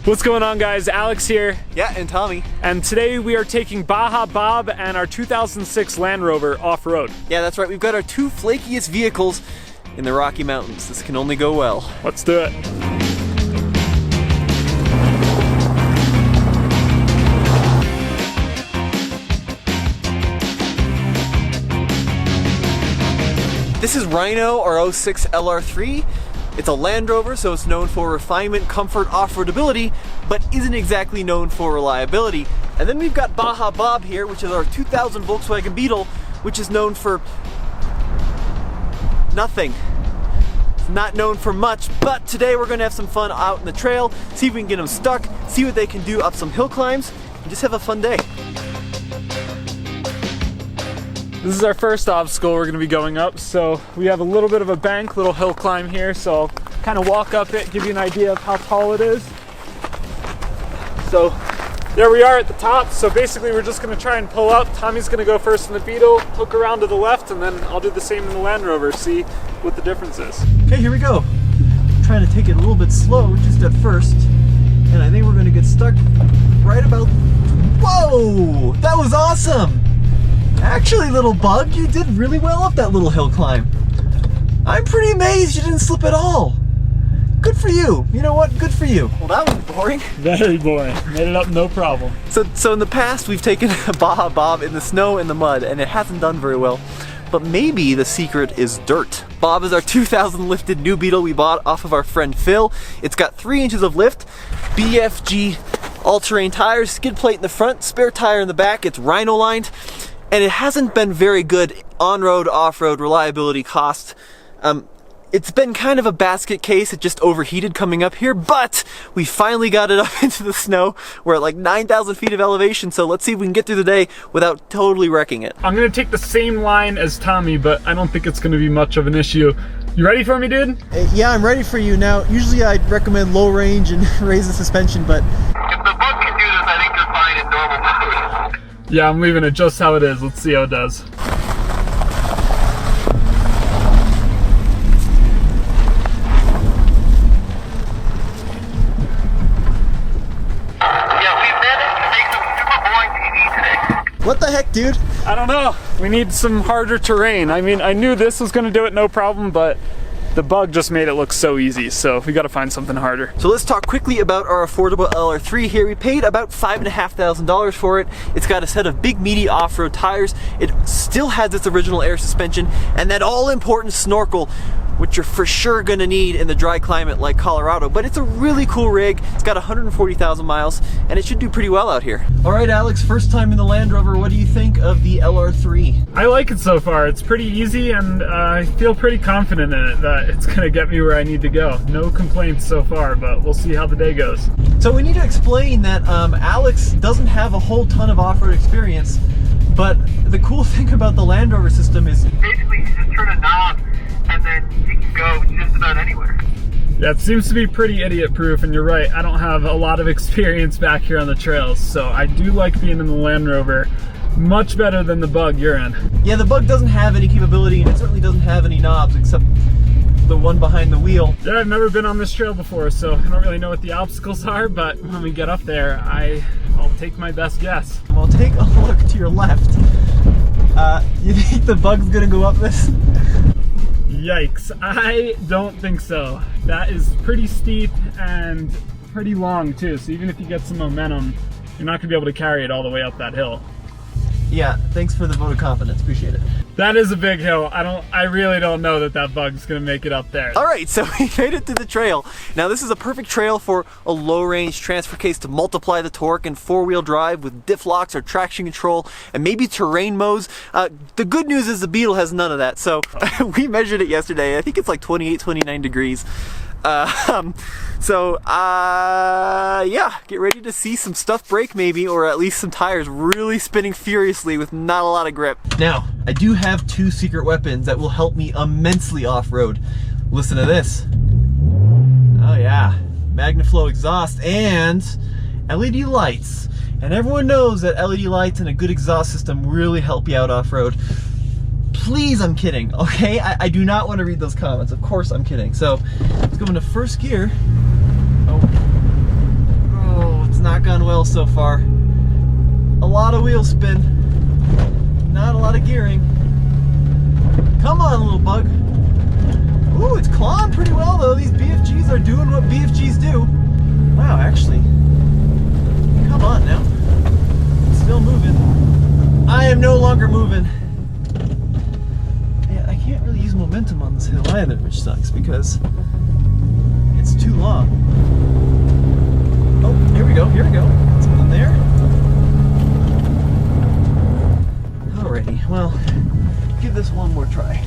What's going on, guys? Alex here. Yeah, and Tommy. And today we are taking Baja Bob and our 2006 Land Rover off-road. Yeah, that's right. We've got our two flakiest vehicles in the Rocky Mountains. This can only go well. Let's do it. This is Rhino, our 06 LR3. It's a Land Rover, so it's known for refinement, comfort, off-roadability, but isn't exactly known for reliability. And then we've got Baja Bob here, which is our 2000 Volkswagen Beetle, which is known for nothing. It's not known for much, but today we're gonna have some fun out in the trail, see if we can get them stuck, see what they can do up some hill climbs, and just have a fun day. This is our first obstacle we're going to be going up, so we have a little bit of a bank, little hill climb here, so I'll kind of walk up it, give you an idea of how tall it is. So there we are at the top, so basically we're just going to try and pull up. Tommy's going to go first in the Beetle, hook around to the left, and then I'll do the same in the Land Rover, see what the difference is. Okay, here we go. I'm trying to take it a little bit slow just at first, and I think we're going to get stuck right about... Whoa! That was awesome! Actually, little bug, you did really well up that little hill climb. I'm pretty amazed you didn't slip at all. Good for you. You know what? Good for you. Well, that was boring. Very boring. Made it up no problem. So in the past, we've taken a Baja Bob in the snow and the mud, and it hasn't done very well. But maybe the secret is dirt. Bob is our 2000 lifted new Beetle we bought off of our friend Phil. It's got 3 inches of lift, BFG all-terrain tires, skid plate in the front, spare tire in the back. It's Rhino lined. And it hasn't been very good on-road, off-road reliability cost. It's been kind of a basket case. It just overheated coming up here, but we finally got it up into the snow. We're at like 9,000 feet of elevation, so let's see if we can get through the day without totally wrecking it. I'm going to take the same line as Tommy, but I don't think it's going to be much of an issue. You ready for me, dude? Yeah, I'm ready for you. Now, usually I'd recommend low range and raise the suspension, but... If the bug can do this, I think you're fine in normal mode. Yeah, I'm leaving it just how it is. Let's see how it does. Yeah, we've managed to make some super boring TV today. What the heck, dude? I don't know. We need some harder terrain. I mean, I knew this was going to do it no problem, but the bug just made it look so easy, so we got to find something harder. So let's talk quickly about our affordable LR3 here. We paid about $5,500 for it. It's got a set of big, meaty off-road tires. It still has its original air suspension and that all-important snorkel, which you're for sure gonna need in the dry climate like Colorado. But it's a really cool rig. It's got 140,000 miles, and it should do pretty well out here. All right, Alex, first time in the Land Rover. What do you think of the LR3? I like it so far. It's pretty easy, and I feel pretty confident in it that it's gonna get me where I need to go. No complaints so far, but we'll see how the day goes. So we need to explain that Alex doesn't have a whole ton of off-road experience, but the cool thing about the Land Rover system is Basically, you just turn a knob and then you can go just about anywhere. Yeah, it seems to be pretty idiot-proof, and you're right. I don't have a lot of experience back here on the trails, so I do like being in the Land Rover. Much better than the Bug you're in. Yeah, the Bug doesn't have any capability, and it certainly doesn't have any knobs except the one behind the wheel. Yeah, I've never been on this trail before, so I don't really know what the obstacles are, but when we get up there, I'll take my best guess. Well, take a look to your left. You think the Bug's gonna go up this? Yikes, I don't think so. That is pretty steep and pretty long too, so even if you get some momentum, you're not gonna be able to carry it all the way up that hill. Yeah, thanks for the vote of confidence, appreciate it. That is a big hill. I really don't know that Bug's gonna make it up there. All right, so we made it to the trail. Now this is a perfect trail for a low-range transfer case to multiply the torque and four-wheel drive with diff locks or traction control and maybe terrain modes. The good news is the Beetle has none of that. So we measured it yesterday. I think it's like 28, 29 degrees. Yeah, get ready to see some stuff break maybe, or at least some tires really spinning furiously with not a lot of grip. Now, I do have 2 secret weapons that will help me immensely off-road. Listen to this. Oh yeah, MagnaFlow exhaust and LED lights. And everyone knows that LED lights and a good exhaust system really help you out off-road. Please, I'm kidding, okay? I do not want to read those comments. Of course I'm kidding. So let's go into first gear. Oh. not gone well so far. A lot of wheel spin, not a lot of gearing. Come on, little bug. Ooh, it's clawing pretty well though. These BFGs are doing what BFGs do. Wow, actually. Come on now. It's still moving. I am no longer moving. Yeah, I can't really use momentum on this hill either, which sucks because it's too long. Oh, here we go, here we go. Something there. Alrighty, well, give this one more try.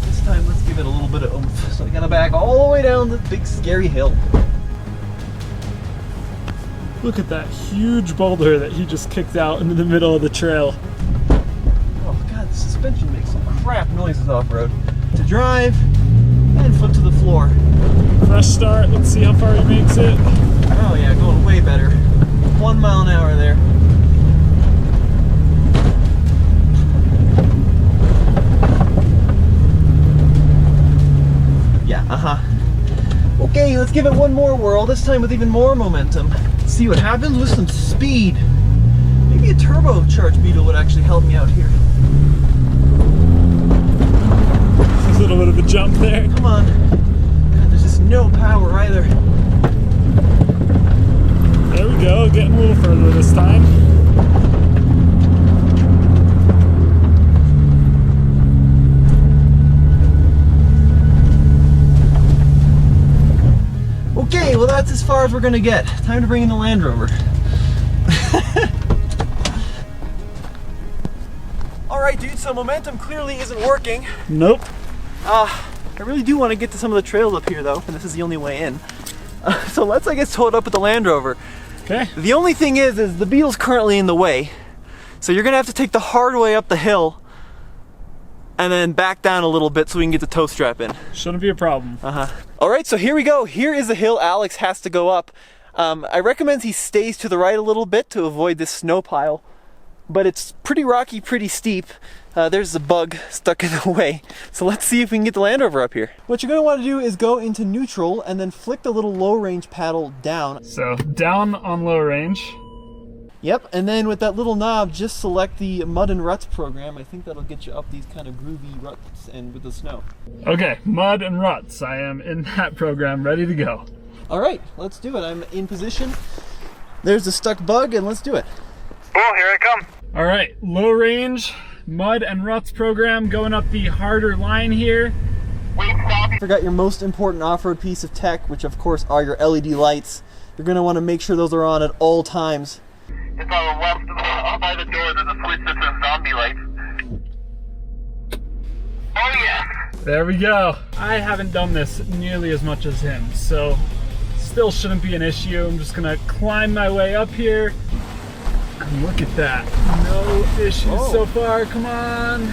This time, let's give it a little bit of oomph. So I gotta back all the way down this big scary hill. Look at that huge boulder that he just kicked out into the middle of the trail. Oh god, the suspension makes some crap noises off-road. To drive, and foot to the floor. Fresh start, let's see how far he makes it. Oh yeah, going way better. 1 mile an hour there. Yeah, okay, let's give it one more whirl, this time with even more momentum. Let's see what happens with some speed. Maybe a turbocharged Beetle would actually help me out here. A little bit of a jump there. Come on. God, there's just no power either. There we go, getting a little further this time. Okay, well that's as far as we're gonna get. Time to bring in the Land Rover. Alright dude, so momentum clearly isn't working. Nope. I really do want to get to some of the trails up here though, and this is the only way in. So let's, I guess, tow it up with the Land Rover. Okay. The only thing is the Beetle's currently in the way. So you're gonna have to take the hard way up the hill and then back down a little bit so we can get the tow strap in. Shouldn't be a problem. All right, so here we go. Here is the hill Alex has to go up. I recommend he stays to the right a little bit to avoid this snow pile, but it's pretty rocky, pretty steep. There's a bug stuck in the way. So let's see if we can get the Land Rover up here. What you're gonna wanna do is go into neutral and then flick the little low range paddle down. So down on low range. Yep, and then with that little knob, just select the Mud and Ruts program. I think that'll get you up these kind of groovy ruts and with the snow. Okay, Mud and Ruts. I am in that program, ready to go. All right, let's do it. I'm in position. There's the stuck bug, and let's do it. Oh, here I come. All right, low range, Mud and Ruts program, going up the harder line here. Wait, stop. Forgot your most important off-road piece of tech, which of course are your LED lights. You're gonna wanna make sure those are on at all times. It's on the left, up by the door, there's a switch that says zombie lights. Oh yeah. There we go. I haven't done this nearly as much as him, so still shouldn't be an issue. I'm just gonna climb my way up here. And look at that. No issues so far, come on.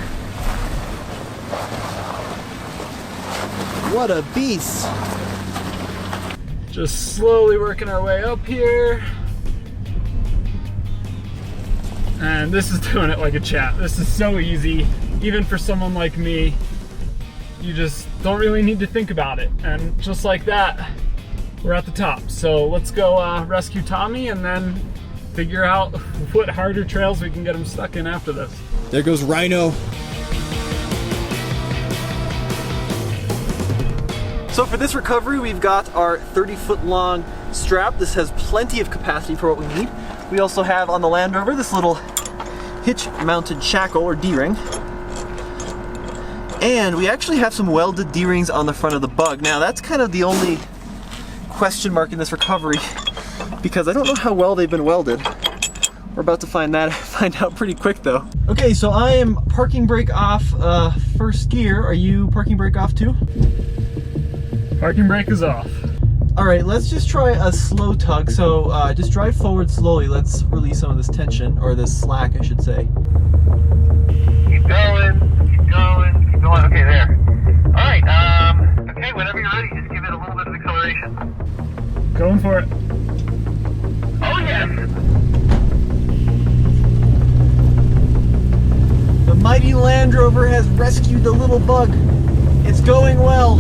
What a beast. Just slowly working our way up here. And this is doing it like a champ. This is so easy, even for someone like me. You just don't really need to think about it. And just like that, we're at the top. So let's go rescue Tommy and then figure out what harder trails we can get him stuck in after this. There goes Rhino. So for this recovery, we've got our 30-foot long strap. This has plenty of capacity for what we need. We also have on the Land Rover this little hitch-mounted shackle or D-ring. And we actually have some welded D-rings on the front of the bug. Now that's kind of the only question mark in this recovery because I don't know how well they've been welded. We're about to find out pretty quick though. Okay, so I am parking brake off first gear. Are you parking brake off too? Parking brake is off. All right, let's just try a slow tug. So just drive forward slowly. Let's release some of this tension, or this slack, I should say. Keep going, keep going, keep going. Okay, there. All right, okay, whenever you're ready, just give it a little bit of acceleration. Going for it. Oh, yes. The mighty Land Rover has rescued the little bug. It's going well.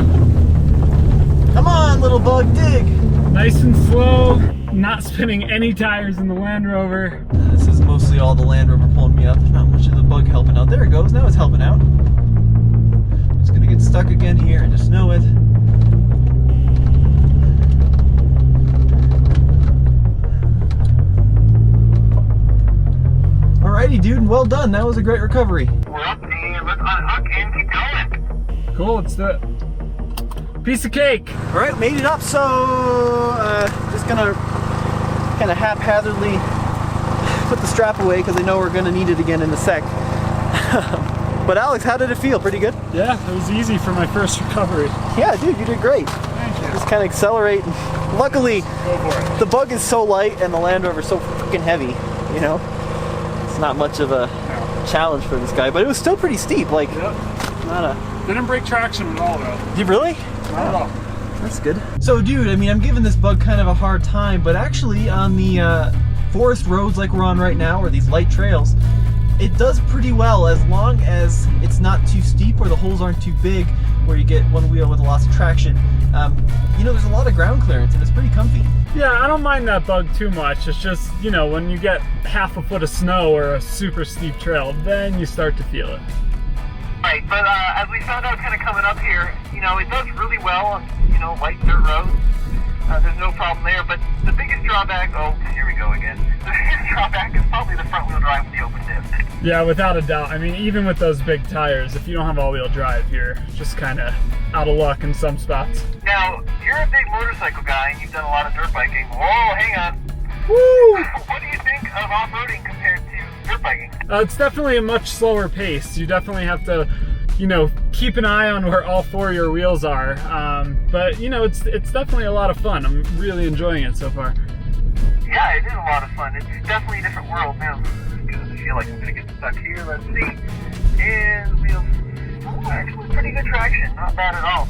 Come on, little bug, dig. Nice and slow, not spinning any tires in the Land Rover. This is mostly all the Land Rover pulling me up. Not much of the Bug helping out. There it goes. Now it's helping out. It's gonna get stuck again here and just know it. Alrighty, dude. Well done. That was a great recovery. We're up and let's unhook and keep going. Cool, let's do it. Piece of cake. All right, made it up. So just gonna kind of haphazardly put the strap away because I know we're gonna need it again in a sec. But Alex, how did it feel? Pretty good? Yeah, it was easy for my first recovery. Yeah, dude, you did great. Thank you. Just kind of accelerate. Luckily, Go for it. the Bug is so light and the Land Rover is so freaking heavy. You know, it's not much of a challenge for this guy, but it was still pretty steep. Like, Yep. not a. Didn't break traction at all though. You really? Not at all. That's good. So dude, I mean, I'm giving this Bug kind of a hard time, but actually on the forest roads like we're on right now, or these light trails, it does pretty well as long as it's not too steep or the holes aren't too big where you get one wheel with lots of traction. You know, there's a lot of ground clearance and it's pretty comfy. Yeah, I don't mind that Bug too much. It's just, you know, when you get half a foot of snow or a super steep trail, then you start to feel it. Right, but as we found out kind of coming up here, you know, it does really well on, you know, light dirt roads. There's no problem there, but the biggest drawback, oh, here we go again. The biggest drawback is probably the front wheel drive with the open diff. Yeah, without a doubt. I mean, even with those big tires, if you don't have all-wheel drive, you're just kind of out of luck in some spots. Now, you're a big motorcycle guy and you've done a lot of dirt biking. Whoa, hang on. Woo! What do you think of off-roading compared to dirt biking? It's definitely a much slower pace. You definitely have to, you know, keep an eye on where all four of your wheels are. But, you know, it's definitely a lot of fun. I'm really enjoying it so far. Yeah, it is a lot of fun. It's definitely a different world now. I feel like I'm going to get stuck here. Let's see. And wheels. Oh, actually pretty good traction. Not bad at all.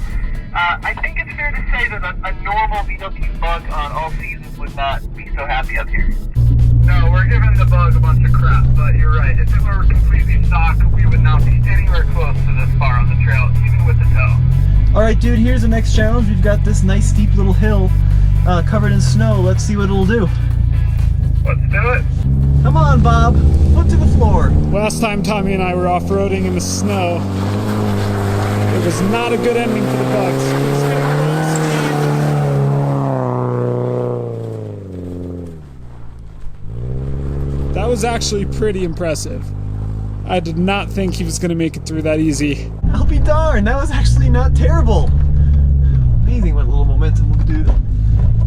I think it's fair to say that a normal VW Bug on all seasons would not be so happy up here. No, we're giving the Bug a bunch of crap, but you're right. If it were completely stock, we would not be anywhere close to this far on the trail, even with the tow. Alright dude, here's the next challenge. We've got this nice steep little hill covered in snow. Let's see what it'll do. Let's do it. Come on, Bob. Foot to the floor. Last time Tommy and I were off-roading in the snow, it was not a good ending for the Bugs. That was actually pretty impressive. I did not think he was going to make it through that easy. I'll be darned, that was actually not terrible. Amazing what little momentum will do.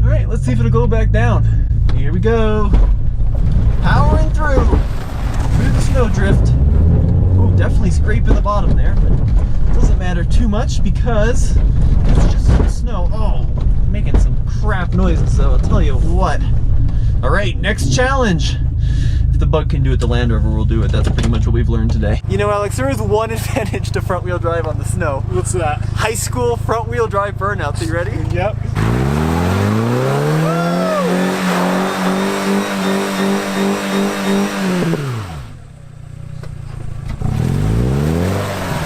Alright, let's see if it'll go back down. Here we go. Powering through the snowdrift. Ooh, definitely scraping the bottom there, but it doesn't matter too much because it's just some snow. Oh, making some crap noises, so I'll tell you what. Alright, next challenge. If the Bug can do it, the Land Rover will do it. That's pretty much what we've learned today. You know, Alex, there is one advantage to front wheel drive on the snow. What's that? High school front wheel drive burnouts. Are you ready? Yep.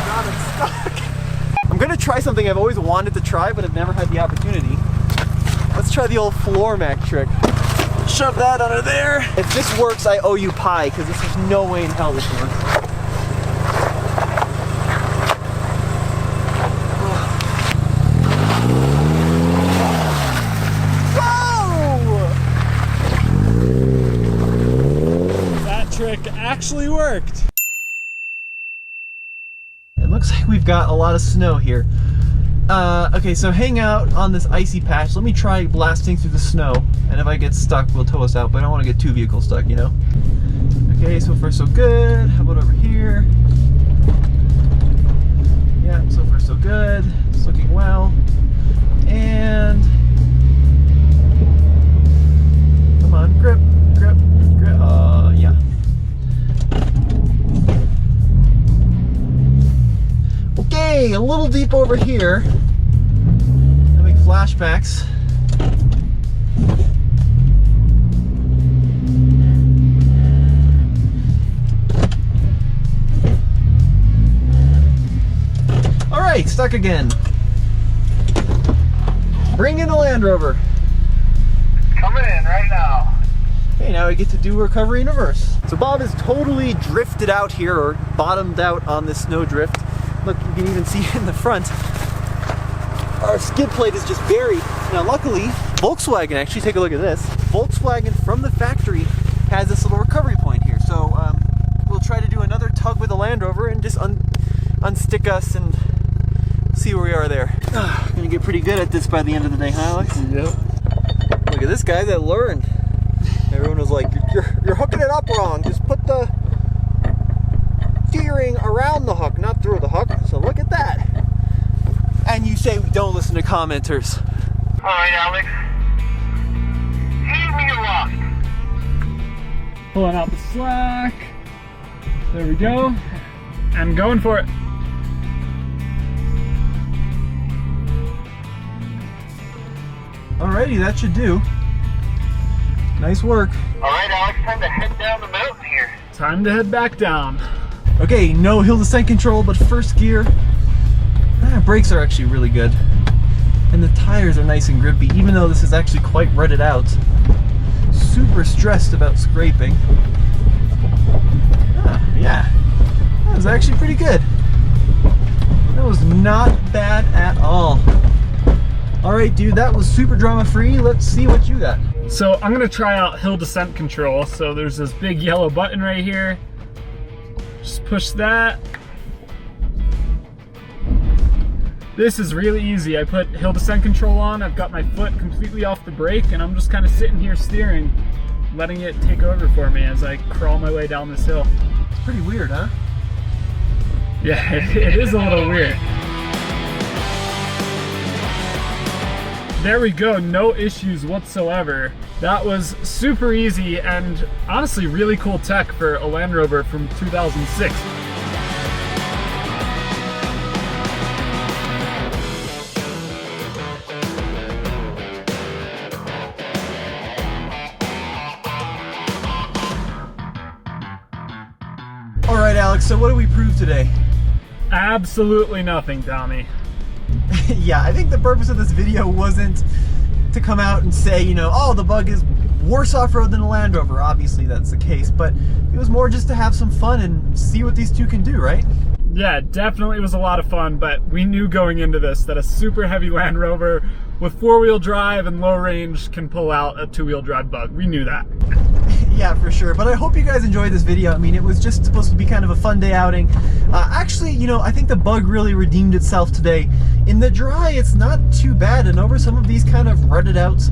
God, it's stuck. I'm gonna try something I've always wanted to try, but I've never had the opportunity. Let's try the old floor mat trick. Shove that under there. If this works, I owe you pie, because there's no way in hell this works. That trick actually worked. It looks like we've got a lot of snow here. Okay, so hang out on this icy patch. Let me try blasting through the snow, and if I get stuck, we'll tow us out, but I don't want to get two vehicles stuck, you know? Okay, so far so good. How about over here? Yeah, so far so good. It's looking well. And come on, grip, grip, grip. Yeah. Okay, a little deep over here. Having flashbacks. All right, stuck again. Bring in the Land Rover. Come Coming in right now. Okay, now we get to do recovery in reverse. So Bob is totally drifted out here, or bottomed out on this snow drift. Look, you can even see in the front, our skid plate is just buried. Now luckily, Volkswagen, actually take a look at this. Volkswagen from the factory has this little recovery point here. So we'll try to do another tug with the Land Rover and just unstick us and see where we are there. Gonna get pretty good at this by the end of the day, huh, Alex? Yep. Look at this guy that learned. Everyone was like, you're hooking it up wrong. Just put the steering around the hook, not through the hook. So look at that. And you say we don't listen to commenters. All right, Alex. Heave me aloft. Pulling out the slack. There we go. And going for it. Alrighty, that should do. Nice work. All right, Alex, time to head down the mountain here. Time to head back down. Okay, no hill descent control, but first gear. Brakes are actually really good. And the tires are nice and grippy, even though this is actually quite rutted out. Super stressed about scraping. Yeah, that was actually pretty good. That was not bad at all. Alright dude, that was super drama free. Let's see what you got. So I'm gonna try out hill descent control. So there's this big yellow button right here. Just push that. This is really easy. I put hill descent control on. I've got my foot completely off the brake and I'm just kind of sitting here steering, letting it take over for me as I crawl my way down this hill. It's pretty weird, huh? Yeah, it is a little weird. There we go, no issues whatsoever. That was super easy and honestly really cool tech for a Land Rover from 2006. All right, Alex, so what do we prove today? Absolutely nothing, Tommy. Yeah, I think the purpose of this video wasn't to come out and say, you know, oh, the Bug is worse off-road than the Land Rover. Obviously that's the case, but it was more just to have some fun and see what these two can do, right? Yeah, definitely was a lot of fun, but we knew going into this that a super heavy Land Rover with four-wheel drive and low range can pull out a two-wheel drive Bug. We knew that. Yeah, for sure. But I hope you guys enjoyed this video. I mean, it was just supposed to be kind of a fun day outing. Actually, you know, I think the Bug really redeemed itself today. In the dry, it's not too bad, and over some of these kind of rutted out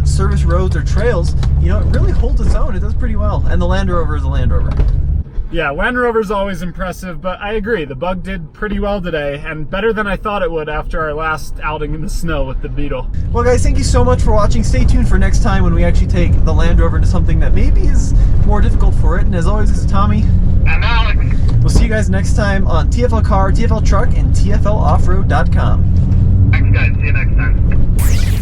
service roads or trails, you know, it really holds its own. It does pretty well. And the Land Rover is a Land Rover. Yeah, Land Rover's always impressive, but I agree, the Bug did pretty well today, and better than I thought it would after our last outing in the snow with the Beetle. Well guys, thank you so much for watching. Stay tuned for next time when we actually take the Land Rover into something that maybe is more difficult for it. And as always, this is Tommy. And Alex. We'll see you guys next time on TFL Car, TFL Truck, and TFLoffroad.com. Thanks guys, see you next time.